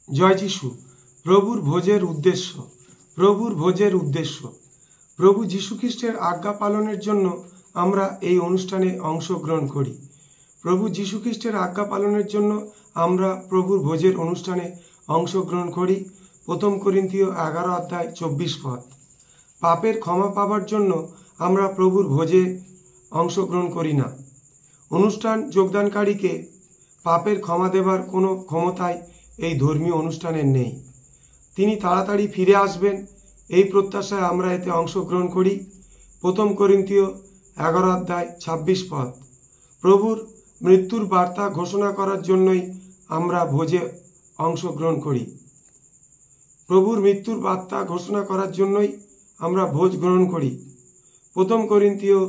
জয় যিশু। প্রভুর ভোজের উদ্দেশ্য। প্রভু যীশুখ্রিস্টের আজ্ঞা পালনের জন্য আমরা এই অনুষ্ঠানে অংশগ্রহণ করি। প্রভু যীশুখ্রিস্টের আজ্ঞা পালনের জন্য আমরা প্রভুর ভোজের অনুষ্ঠানে অংশগ্রহণ করি। 1 করিন্থীয় 11:24 পাপের ক্ষমা পাবার জন্য আমরা প্রভুর ভোজে অংশগ্রহণ করি না। অনুষ্ঠান যোগদানকারীকে পাপের ক্ষমা দেবার কোনো ক্ষমতাই এই ধর্মীয় অনুষ্ঠানের নেই। তিনি তাড়াতাড়ি ফিরে আসবেন এই প্রত্যাশায় আমরা এতে অংশগ্রহণ করি। 1 করিন্থীয় 11:26 প্রভুর মৃত্যুর বার্তা ঘোষণা করার জন্যই আমরা ভোজে অংশগ্রহণ করি। প্রভুর মৃত্যুর বার্তা ঘোষণা করার জন্যই আমরা ভোজ গ্রহণ করি। 1 করিন্থীয়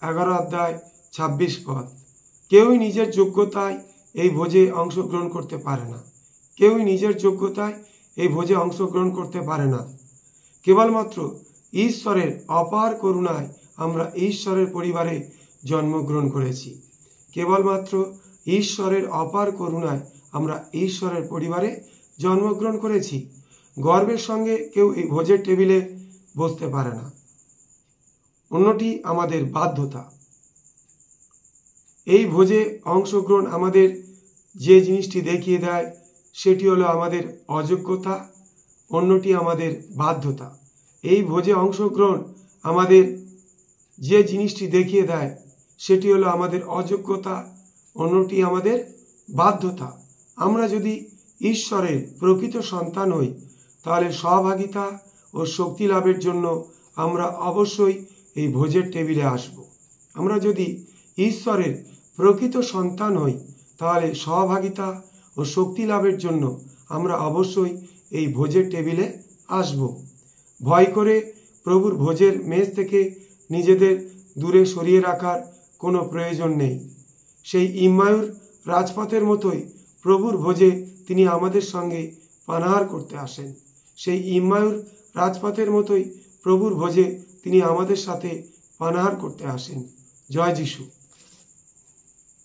11:26 কেউই নিজের যোগ্যতায় এই ভোজে অংশগ্রহণ করতে পারে না। কেবলমাত্র ঈশ্বরের অপার করুণায় আমরা ঈশ্বরের পরিবারে জন্মগ্রহণ করেছি। গর্বের সঙ্গে কেউ এই ভোজের টেবিলে বসতে পারে না। অন্যটি আমাদের বাধ্যতা। এই ভোজে অংশগ্রহণ আমাদের যে জিনিসটি দেখিয়ে দেয় সেটি হলো আমাদের অযোগ্যতা। অন্যটি আমাদের বাধ্যতা। এই ভোজে অংশগ্রহণ আমাদের যে জিনিসটি দেখিয়ে দেয় সেটি হলো আমাদের অযোগ্যতা। অন্যটি আমাদের বাধ্যতা। আমরা যদি ঈশ্বরের প্রকৃত সন্তান হই তাহলে সহভাগিতা ও শক্তি লাভের জন্য আমরা অবশ্যই এই ভোজের টেবিলে আসব। আমরা যদি ঈশ্বরের প্রকৃত সন্তান হই তাহলে সহভাগিতা ও শক্তি লাভের জন্য আমরা অবশ্যই এই ভোজের টেবিলে আসব। ভয় করে প্রভুর ভোজের মেজ থেকে নিজেদের দূরে সরিয়ে রাখার কোনো প্রয়োজন নেই। সেই ইম্মাউর রাজপথের মতোই প্রভুর ভোজে তিনি আমাদের সঙ্গে পানাহার করতে আসেন। প্রভুর ভোজে তিনি আমাদের সাথে পানাহার করতে আসেন। জয় যিশু।